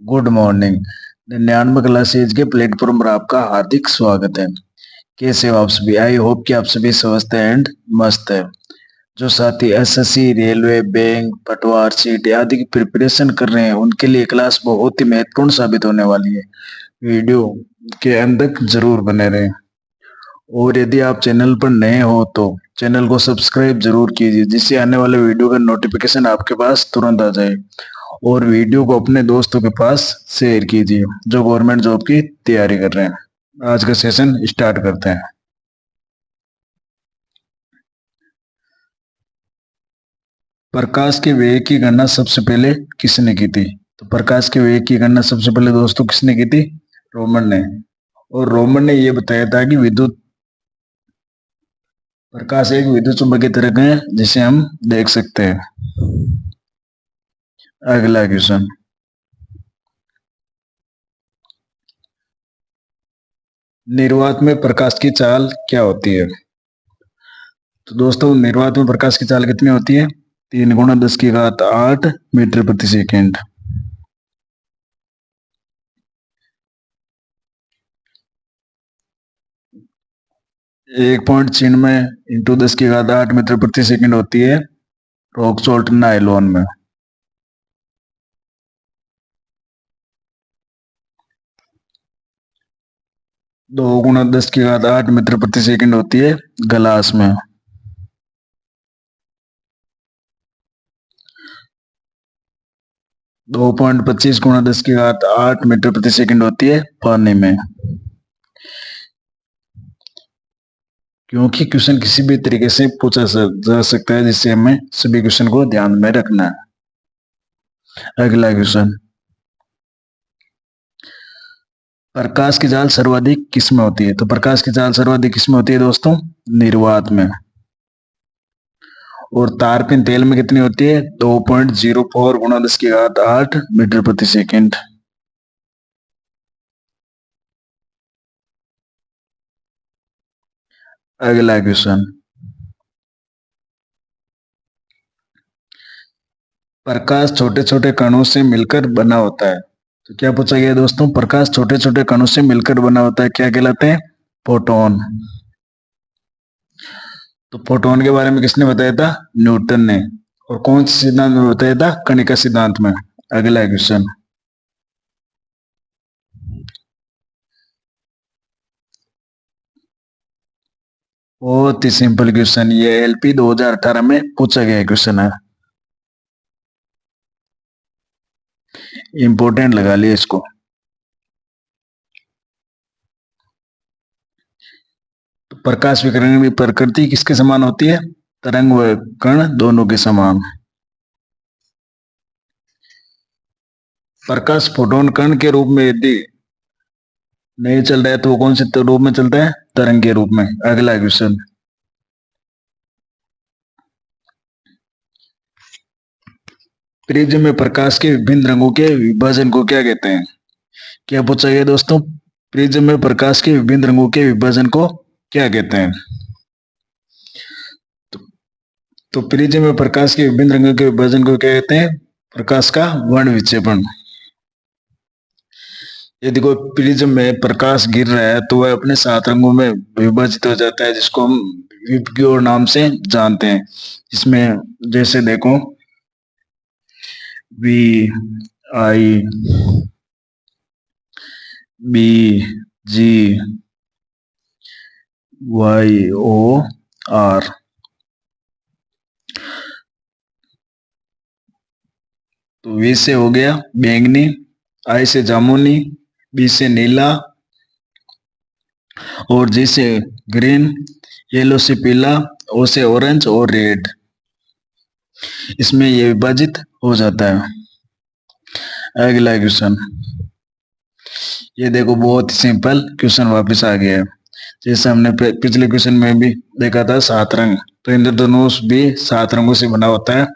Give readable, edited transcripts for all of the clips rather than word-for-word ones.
Good morning. 99 classes के platform पर आपका हार्दिक स्वागत है। कैसे हो आप सभी? आई होप कि आप सभी स्वस्थ हैं एंड मस्त है। जो साथी एसएससी, रेलवे, बैंक, पटवार, सीट आदि की प्रिपरेशन कर रहे हैं उनके लिए क्लास बहुत ही महत्वपूर्ण साबित होने वाली है। वीडियो के अंत तक जरूर बने रहें। और यदि आप चैनल पर नए हो तो चैनल को सब्सक्राइब जरूर कीजिए, जिससे आने वाले वीडियो का नोटिफिकेशन आपके पास तुरंत आ जाए। और वीडियो को अपने दोस्तों के पास शेयर कीजिए जो गवर्नमेंट जॉब की तैयारी कर रहे हैं। आज का सेशन स्टार्ट करते हैं। प्रकाश के वेग की गणना सबसे पहले किसने की थी? तो प्रकाश के वेग की गणना सबसे पहले दोस्तों किसने की थी? रोमन ने। और रोमन ने यह बताया था कि विद्युत प्रकाश एक विद्युत चुंबकीय तरंग है जिसे हम देख सकते हैं। अगला क्वेश्चन। निर्वात में प्रकाश की चाल क्या होती है? तो दोस्तों निर्वात में प्रकाश की चाल कितनी होती है? 3 × 10⁸ मीटर प्रति सेकेंड। एक पॉइंट चिन्ह में इंटू 10⁸ मीटर प्रति सेकेंड होती है रॉक सॉल्ट नायलॉन में। 2 × 10⁸ मीटर प्रति सेकेंड होती है ग्लास में। 2.25 × 10⁸ मीटर प्रति सेकेंड होती है पानी में। क्योंकि क्वेश्चन किसी भी तरीके से पूछा जा सकता है, जिससे हमें सभी क्वेश्चन को ध्यान में रखना है। अगला क्वेश्चन। प्रकाश की जाल सर्वाधिक किसमें होती है? तो प्रकाश की जाल सर्वाधिक किसमें होती है दोस्तों? निर्वात में। और तारपीन तेल में कितनी होती है? 2.04 × 10⁸ मीटर प्रति सेकेंड। अगला क्वेश्चन। प्रकाश छोटे छोटे कणों से मिलकर बना होता है। तो क्या पूछा गया दोस्तों? प्रकाश छोटे छोटे कणों से मिलकर बना होता है, क्या कहलाते हैं? फोटोन। तो फोटोन के बारे में किसने बताया था? न्यूटन ने। और कौन से सिद्धांत में बताया था? कणिका सिद्धांत में। अगला क्वेश्चन। बहुत ही सिंपल क्वेश्चन, ये एलपी 2018 में पूछा गया क्वेश्चन है। इंपोर्टेंट लगा लिया इसको। तो प्रकाश विकिरण की प्रकृति किसके समान होती है? तरंग व कण दोनों के समान। प्रकाश फोटोन कण के रूप में यदि नहीं चल रहा है तो वो कौन से रूप में चलता है? तरंग के रूप में। अगला क्वेश्चन। प्रिज्म में प्रकाश के विभिन्न रंगों के विभाजन को क्या कहते हैं? क्या पूछा गया दोस्तों? प्रिज्म में प्रकाश के विभिन्न रंगों के विभाजन को क्या कहते हैं? तो, तो प्रिज्म में प्रकाश के विभिन्न रंगों के विभाजन को क्या कहते हैं? प्रकाश का वर्ण विक्षेपण। यदि कोई प्रिज्म में प्रकाश गिर रहा है तो वह अपने 7 रंगों में विभाजित हो जाता है, जिसको हम विबग्योर नाम से जानते हैं। इसमें जैसे देखो, V I B G Y O R. तो वी से हो गया बैंगनी, आई से जामुनी, बी से नीला, और जी से ग्रीन, येलो से पीला, ओ से ऑरेंज और रेड। इसमें ये विभाजित हो जाता है। अगला क्वेश्चन। ये देखो बहुत सिंपल क्वेश्चन वापस आ गया है। जैसे हमने पिछले क्वेश्चन में भी देखा था 7 रंग, तो इंद्रधनुष भी 7 रंगों से बना होता है।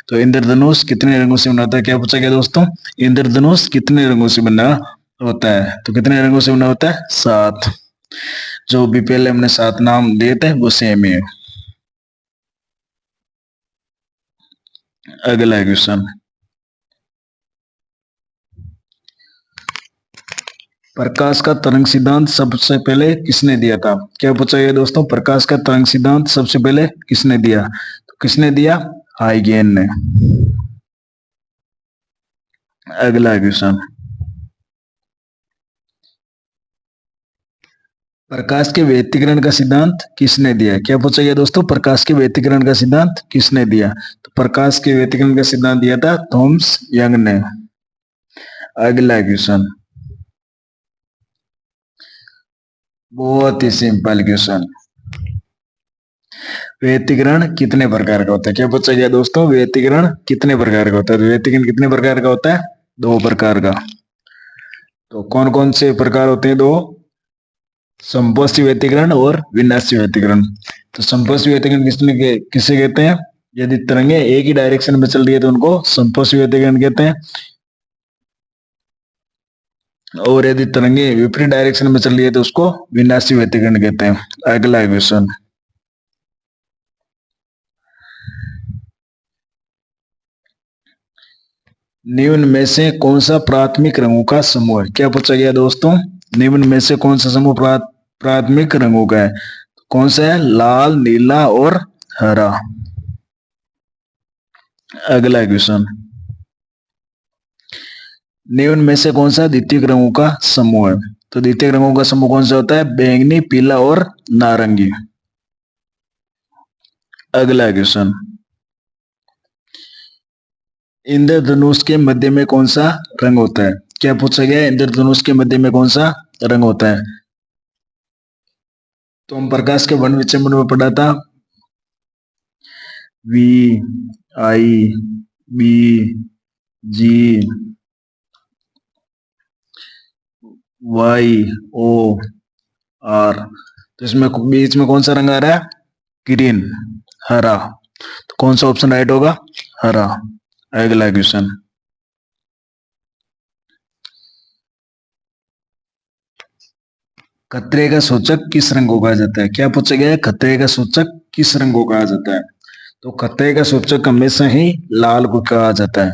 तो इंद्रधनुष कितने रंगों से बना होता है? क्या पूछा गया दोस्तों? इंद्रधनुष कितने रंगों से बना होता है? तो कितने रंगों से बना होता है? 7। जो भी पहले हमने 7 नाम दिए थे वो सेम ही है। अगला क्वेश्चन। प्रकाश का तरंग सिद्धांत सबसे पहले किसने दिया था? क्या पूछा गया दोस्तों? प्रकाश का तरंग सिद्धांत सबसे पहले किसने दिया? तो किसने दिया? हाइगेन ने। अगला क्वेश्चन, प्रकाश के व्यतिकरण का सिद्धांत किसने दिया? क्या पूछा गया दोस्तों? प्रकाश के व्यतिकरण का सिद्धांत किसने दिया? तो प्रकाश के व्यतिकरण का सिद्धांत दिया था थॉमस यंग ने। अगला क्वेश्चन, बहुत ही सिंपल क्वेश्चन, व्यतिकरण कितने प्रकार का होता है? क्या पूछा गया दोस्तों? व्यतिकरण कितने प्रकार का होता है? तो व्यतिकरण कितने प्रकार का होता है? दो प्रकार का। तो कौन कौन से प्रकार होते हैं? दो, संपोषी व्यतिकरण और विनाशी व्यतिकरण। तो संपोषी व्यतिकरण किसे कहते हैं? यदि तरंगे एक ही डायरेक्शन में चल रही है तो उनको संपोषी व्यतिकरण कहते हैं, और यदि तरंगे विपरीत डायरेक्शन में चल रही है तो उसको विनाशी व्यतिकरण कहते हैं। अगला क्वेश्चन, निम्न में से कौन सा प्राथमिक रंगों का समूह है? क्या पूछा गया दोस्तों? निम्न में से कौन सा समूह प्राथमिक रंगों का है? कौन सा है? लाल, नीला और हरा। अगला क्वेश्चन, निम्न में से कौन सा द्वितीयक रंगों का समूह है? तो द्वितीयक रंगों का समूह कौन सा होता है? बैंगनी, पीला और नारंगी। अगला क्वेश्चन, इंद्रधनुष के मध्य में कौन सा रंग होता है? क्या पूछा गया है? इंद्रधनुष के मध्य में कौन सा रंग होता है? तो हम प्रकाश के वर्ण विचंबन में पढ़ा था, V I B G Y O R. तो इसमें बीच में कौन सा रंग आ रहा है? ग्रीन, हरा। तो कौन सा ऑप्शन राइट होगा? हरा। अगला क्वेश्चन, खतरे का सूचक किस रंग को कहा जाता है? क्या पूछा गया है? खतरे का सूचक किस रंग को कहा जाता है? तो खतरे का सूचक हमेशा ही लाल को कहा जाता है,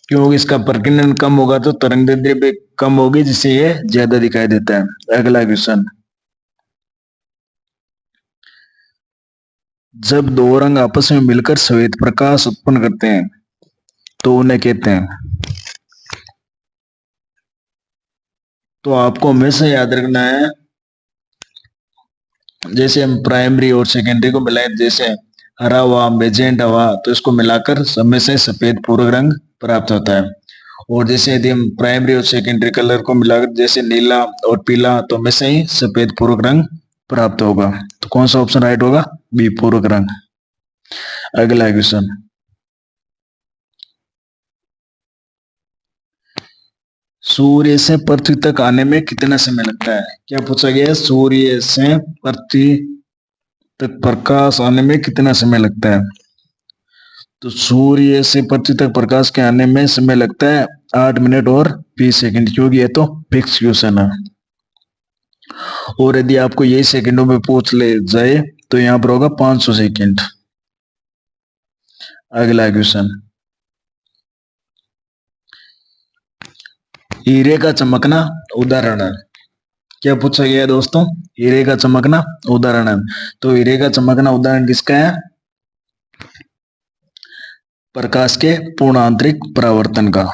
क्योंकि इसका प्रकीर्णन कम होगा तो तरंग दैर्ध्य भी कम होगी, जिससे ये ज्यादा दिखाई देता है। अगला क्वेश्चन, जब दो रंग आपस में मिलकर श्वेत प्रकाश उत्पन्न करते हैं तो उन्हें कहते हैं? तो आपको हमेशा याद रखना है, जैसे हम प्राइमरी और सेकेंडरी को मिलाएं, जैसे हरा हुआ, मेजेंटा हुआ, तो इसको मिलाकर हमेशा सफेद पूरक रंग प्राप्त होता है। और जैसे यदि हम प्राइमरी और सेकेंडरी कलर को मिलाकर जैसे नीला और पीला, तो हमेशा ही सफेद पूरक रंग प्राप्त होगा। तो कौन सा ऑप्शन राइट होगा? बी, पूरक रंग। अगला क्वेश्चन, सूर्य से पृथ्वी तक आने में कितना समय लगता है? क्या पूछा गया है? सूर्य से पृथ्वी तक प्रकाश आने में कितना समय लगता है? तो सूर्य से पृथ्वी तक प्रकाश के आने में समय लगता है 8 मिनट और 20 सेकंड, क्योंकि ये तो फिक्स क्वेश्चन है। और यदि आपको यही सेकंडों में पूछ ले जाए तो यहाँ पर होगा 500 सेकंड। अगला क्वेश्चन, हीरे का चमकना उदाहरण है? क्या पूछा गया है दोस्तों? हीरे का चमकना उदाहरण है। तो हीरे का चमकना उदाहरण किसका है? प्रकाश के पूर्ण आंतरिक परावर्तन का,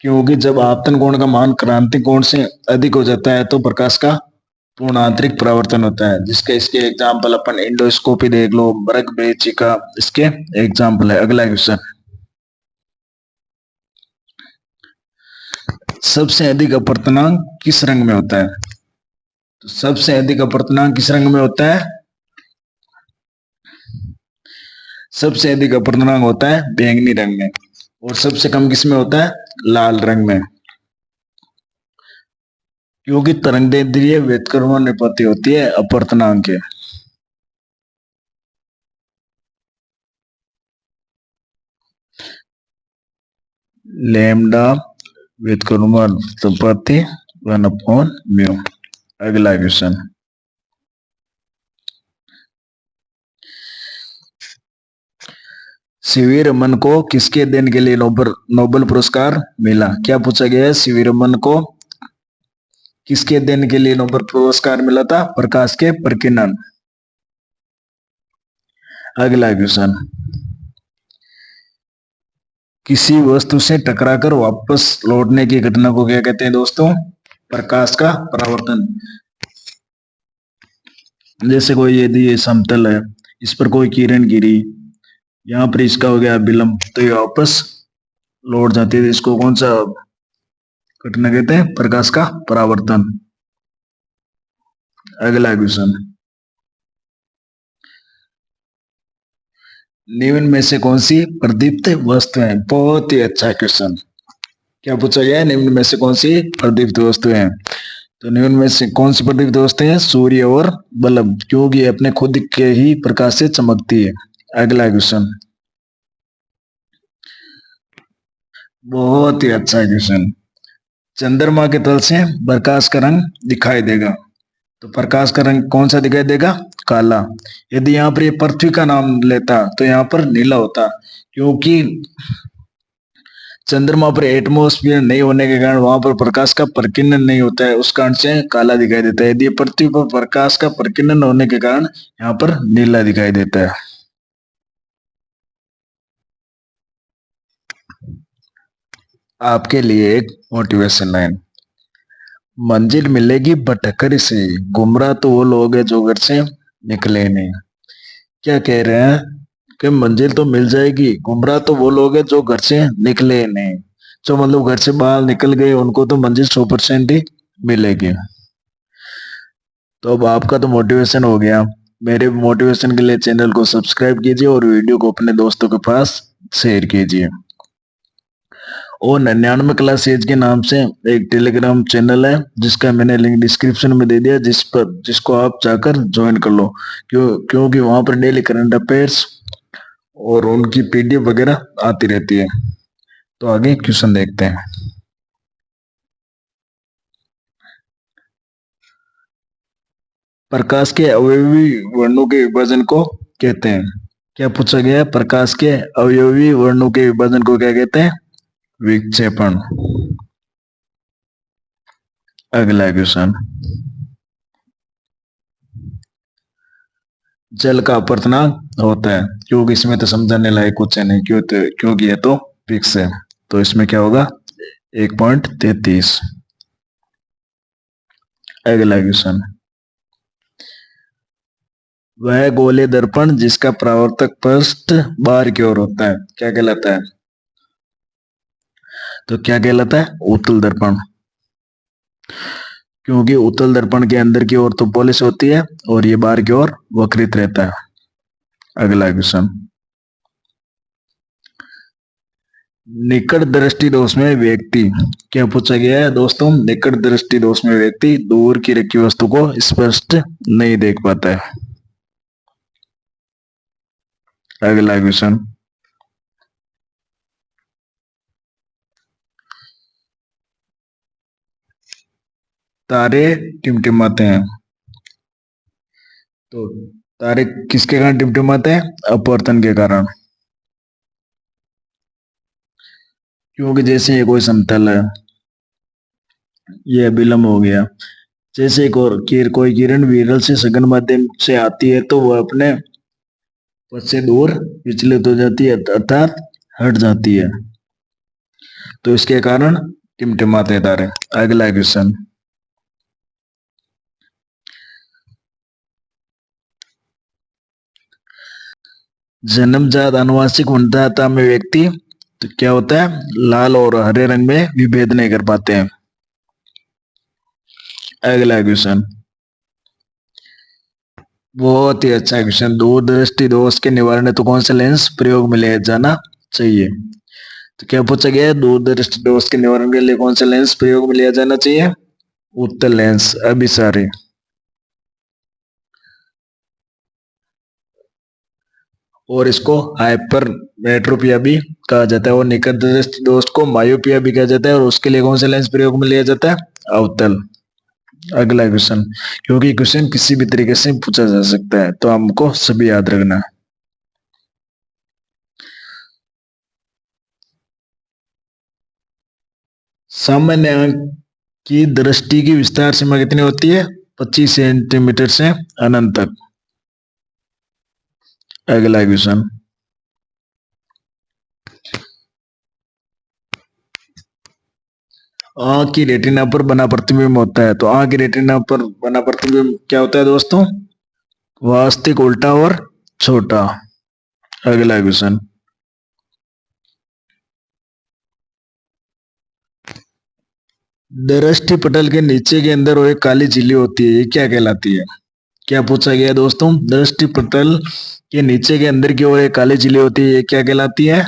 क्योंकि जब आपतन कोण का मान क्रांतिक कोण से अधिक हो जाता है तो प्रकाश का पूर्ण आंतरिक परावर्तन होता है, जिसके इसके एग्जाम्पल अपन इंडोस्कोपी देख लो, बर्ग बेची का इसके एग्जाम्पल है। अगला क्वेश्चन, सबसे अधिक अपवर्तनांक किस रंग में होता है? तो सबसे अधिक अपवर्तनांक किस रंग में होता है? सबसे अधिक अपवर्तनांक होता है बैंगनी रंग में, और सबसे कम किस में होता है? लाल रंग में, क्योंकि तरंगदैर्ध्य व्युत्क्रमणानुपाती होती है अपवर्तनांक के। लैम्डा व्युत्क्रमणानुपाती 1/म्यू। अगला क्वेश्चन, सीवी रमन को किसके अध्ययन के लिए नोबेल नोबेल पुरस्कार मिला? क्या पूछा गया है? सीवी रमन को किसके अध्ययन के लिए नोबेल पुरस्कार मिला था? प्रकाश के प्रकीर्णन। अगला क्वेश्चन, किसी वस्तु से टकराकर वापस लौटने की घटना को क्या कहते हैं दोस्तों? प्रकाश का परावर्तन। जैसे कोई यदि ये समतल है, इस पर कोई किरण गिरी, यहाँ पर इसका हो गया विलंब, तो ये वापस लौट जाती है। इसको कौन सा घटना कहते हैं? प्रकाश का परावर्तन। अगला क्वेश्चन, निम्न में से कौन सी प्रदीप्त वस्तु है? बहुत ही अच्छा क्वेश्चन। क्या पूछा गया है? निम्न में से कौन सी प्रदीप्त वस्तु है? तो निम्न में से कौन सी प्रदीप्त वस्तु है? सूर्य और बल्ब, क्योंकि ये अपने खुद के ही प्रकाश से चमकती है। अगला क्वेश्चन, बहुत ही अच्छा क्वेश्चन, चंद्रमा के तल से प्रकाश का रंग दिखाई देगा, तो प्रकाश का रंग कौन सा दिखाई देगा? काला। यदि यहाँ पर ये पृथ्वी का नाम लेता तो यहाँ पर नीला होता, क्योंकि चंद्रमा पर एटमोस्फियर नहीं होने के कारण वहां पर प्रकाश का प्रकीर्णन नहीं होता है, उस कारण से काला दिखाई देता है। यदि पृथ्वी पर प्रकाश का प्रकीर्णन होने के कारण यहाँ पर नीला दिखाई देता है। आपके लिए एक मोटिवेशन लाइन, मंजिल मिलेगी भटकर से, गुमराह तो वो लोग हैं जो घर से निकले नहीं। क्या कह रहे हैं कि मंजिल तो मिल जाएगी, गुमराह तो वो लोग हैं जो घर से निकले नहीं। जो मतलब घर से बाहर निकल गए उनको तो मंजिल 100% ही मिलेगी। तो अब आपका तो मोटिवेशन हो गया। मेरे मोटिवेशन के लिए चैनल को सब्सक्राइब कीजिए और वीडियो को अपने दोस्तों के पास शेयर कीजिए। और 99 क्लास एज के नाम से एक टेलीग्राम चैनल है जिसका मैंने लिंक डिस्क्रिप्शन में दे दिया, जिसको आप जाकर ज्वाइन कर लो, क्योंकि वहां पर डेली करंट अफेयर्स और उनकी पीडीएफ वगैरह आती रहती है। तो आगे क्वेश्चन देखते हैं। प्रकाश के अवयवी वर्णों के विभाजन को कहते हैं? क्या पूछा गया है? प्रकाश के अवयवी वर्णों के विभाजन को क्या कहते हैं? विक्षेपण। अगला क्वेश्चन, जल का अपवर्तनांक होता है, क्योंकि इसमें तो समझाने लायक कुछ है नहीं, क्योंकि ये तो फिक्स है, तो इसमें क्या होगा? 1.33। अगला क्वेश्चन, वह गोले दर्पण जिसका परावर्तक पृष्ठ बाहर की ओर होता है क्या कहलाता है? तो क्या कहलाता है? उत्तल दर्पण, क्योंकि उत्तल दर्पण के अंदर की ओर तो पॉलिश होती है और ये बाहर की ओर वक्रित रहता है। अगला क्वेश्चन, निकट दृष्टि दोष में व्यक्ति, क्या पूछा गया है दोस्तों? निकट दृष्टि दोष में व्यक्ति दूर की रखी वस्तु को स्पष्ट नहीं देख पाता है। अगला क्वेश्चन, तारे टिमटिमाते हैं, तो तारे किसके कारण टिमटिमाते हैं? अपवर्तन के कारण, क्योंकि जैसे ये कोई समतल है, ये विलंब हो गया, जैसे कोई किरण विरल से सघन माध्यम से आती है तो वह अपने पथ से दूर विचलित हो जाती है, अर्थात हट जाती है, तो इसके कारण टिमटिमाते तारे। अगला क्वेश्चन, जन्मजात आनुवंशिक भिन्नता में व्यक्ति तो क्या होता है? लाल और हरे रंग में विभेद नहीं कर पाते हैं। अगला क्वेश्चन, बहुत ही अच्छा क्वेश्चन, दूरदृष्टि दोष के निवारण तो कौन सा लेंस प्रयोग में लिया जाना चाहिए? तो क्या पूछा गया है? दूरदृष्टि दोष के निवारण के लिए कौन सा लेंस प्रयोग में लिया जाना चाहिए? उत्तल लेंस अभिसारी। और इसको हाइपर मेट्रोपिया भी कहा जाता है, और निकट दृष्टि दोष को मायोपिया भी कहा जाता है, और उसके लिए कौन सा लेंस प्रयोग में लिया जाता है? अवतल। अगला क्वेश्चन, क्योंकि क्वेश्चन किसी भी तरीके से पूछा जा सकता है तो हमको सभी याद रखना है। सामान्य आंख की दृष्टि की विस्तार सीमा कितनी होती है? 25 सेंटीमीटर से अनंत तक। अगला क्वेश्चन, आंख की रेटिना पर बना प्रतिबिंब होता है, तो आंख की रेटिना पर बना प्रतिबिंब क्या होता है दोस्तों? वास्तविक, उल्टा और छोटा। अगला क्वेश्चन, दृष्टि पटल के नीचे के अंदर वो एक काली झिल्ली होती है, ये क्या कहलाती है? क्या पूछा गया दोस्तों? दृष्टि पटल के नीचे के अंदर की ओर एक काली झिल्ली होती है, ये क्या कहलाती है?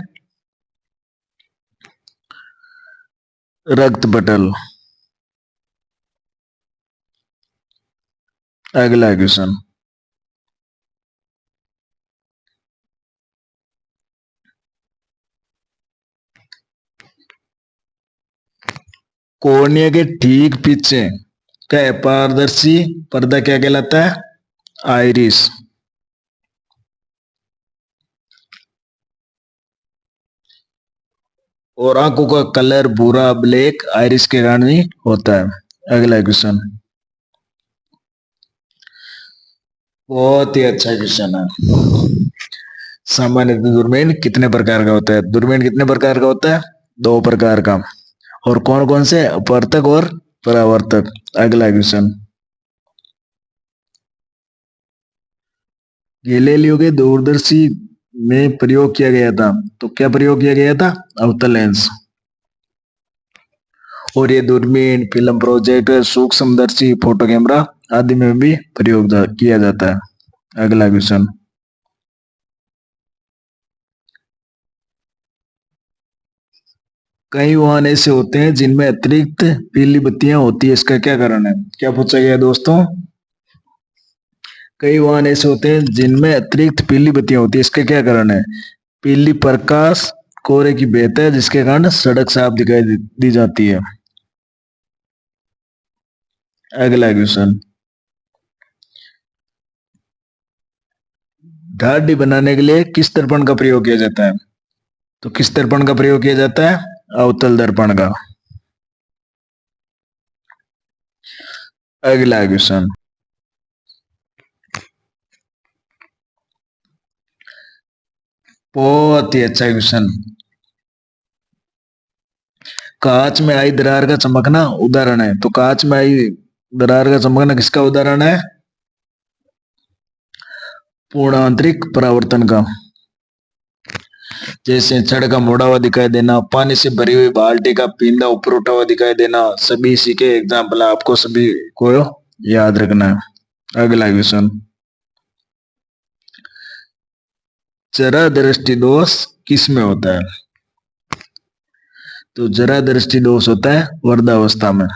रक्त पटल। अगला क्वेश्चन, कॉर्निया के ठीक पीछे का अपारदर्शी पर्दा क्या कहलाता है? आइरिस। और आंखों का कलर भूरा ब्लैक आइरिस के कारण ही होता है। अगला क्वेश्चन, बहुत ही अच्छा क्वेश्चन है। सामान्य दूरबीन कितने प्रकार का होता है? दूरबीन कितने प्रकार का होता है? 2 प्रकार का। और कौन कौन से? अपवर्तक और परावर्तक। अगला क्वेश्चन, गैलीलियो के दूरदर्शी में प्रयोग किया गया था, तो क्या प्रयोग किया गया था? अवतल लेंस। और ये दूरबीन, फिल्म प्रोजेक्टर, सूक्ष्मदर्शी, फोटो कैमरा आदि में भी प्रयोग किया जाता है। अगला क्वेश्चन, कई वाहन ऐसे होते हैं जिनमें अतिरिक्त पीली बत्तियां होती है, इसका क्या कारण है? क्या पूछा गया दोस्तों? कई वाहन ऐसे होते हैं जिनमें अतिरिक्त पीली बत्तियां होती है, इसका क्या कारण है? पीली प्रकाश कोहरे की बेहतर है, जिसके कारण सड़क साफ दिखाई दी जाती है। अगला क्वेश्चन, दाढ़ी बनाने के लिए किस दर्पण का प्रयोग किया जाता है? तो किस दर्पण का प्रयोग किया जाता है? अवतल दर्पण का। अगला क्वेश्चन, बहुत ही अच्छा क्वेश्चन, कांच में आई दरार का चमकना उदाहरण है, तो कांच में आई दरार का चमकना किसका उदाहरण है? पूर्ण आंतरिक परावर्तन का। जैसे छड़ का मुड़ा हुआ दिखाई देना, पानी से भरी हुई बाल्टी का पींदा ऊपर उठा हुआ दिखाई देना, सभी इसी के एग्जाम्पल है, आपको सभी को याद रखना है। अगला क्वेश्चन, जरा दृष्टि दोष किस में होता है? तो जरा दृष्टि दोष होता है वृद्धावस्था में,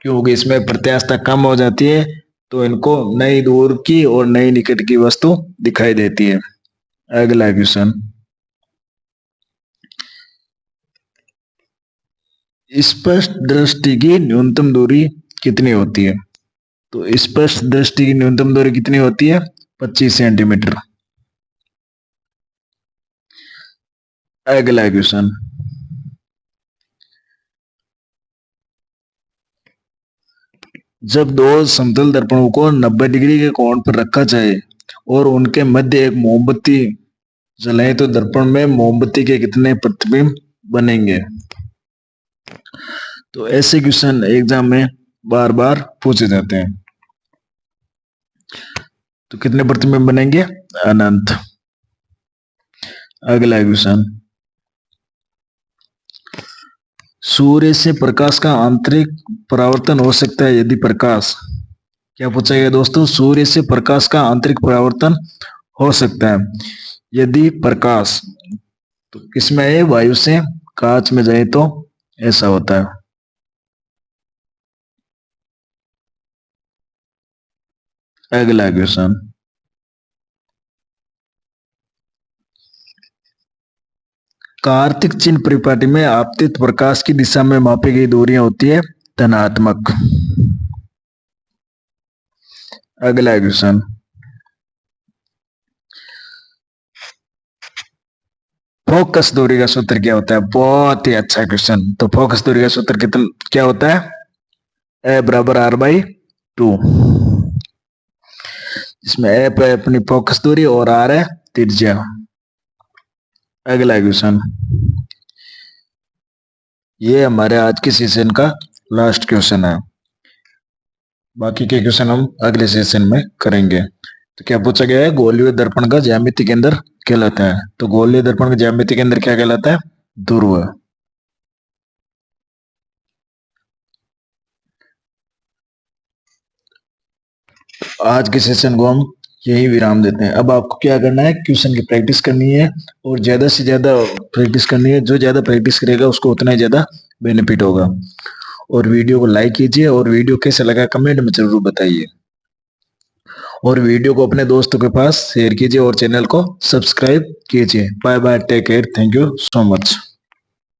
क्योंकि इसमें प्रत्यास्थता कम हो जाती है, तो इनको नई दूर की और नई निकट की वस्तु दिखाई देती है। अगला क्वेश्चन, स्पष्ट दृष्टि की न्यूनतम दूरी कितनी होती है? तो स्पष्ट दृष्टि की न्यूनतम दूरी कितनी होती है? 25 सेंटीमीटर। अगला क्वेश्चन, जब दो समतल दर्पणों को 90 डिग्री के कोण पर रखा जाए और उनके मध्य एक मोमबत्ती जलाएं, तो दर्पण में मोमबत्ती के कितने प्रतिबिंब बनेंगे? तो ऐसे क्वेश्चन एग्जाम में बार बार पूछे जाते हैं। तो कितने प्रतिबिंब बनेंगे? अनंत। अगला क्वेश्चन, सूर्य से प्रकाश का आंतरिक परावर्तन हो सकता है यदि प्रकाश, क्या पूछा गया दोस्तों? सूर्य से प्रकाश का आंतरिक परावर्तन हो सकता है यदि प्रकाश, तो किसमें है? वायु से कांच में जाए तो ऐसा होता है। अगला क्वेश्चन, कार्तिक चिन्ह परिपाटी में आपतित प्रकाश की दिशा में मापी गई दूरियां होती है धनात्मक। अगला क्वेश्चन, फोकस दूरी का सूत्र क्या होता है? बहुत ही अच्छा क्वेश्चन। तो फोकस दूरी का सूत्र कितना क्या होता है? ए बराबर आर बाई 2, इसमें ए पे अपनी फोकस दूरी और आर है त्रिज्या। अगला क्वेश्चन, ये हमारे आज के सेशन का लास्ट क्वेश्चन है, बाकी के क्वेश्चन हम अगले सेशन में करेंगे। तो क्या पूछा गया है? गोलीय दर्पण का ज्यामितीय केंद्र कहलाता है। तो गोलीय दर्पण का ज्यामितीय केंद्र क्या कहलाता है? ध्रुव। आज के सेशन को हम यही विराम देते हैं। अब आपको क्या करना है? क्वेश्चन की प्रैक्टिस करनी है और ज्यादा से ज्यादा प्रैक्टिस करनी है। जो ज्यादा प्रैक्टिस करेगा उसको उतना ही ज्यादा बेनिफिट होगा। और वीडियो को लाइक कीजिए और वीडियो कैसे लगा कमेंट में जरूर बताइए। और वीडियो को अपने दोस्तों के पास शेयर कीजिए और चैनल को सब्सक्राइब कीजिए। Bye bye, take care, thank you so much.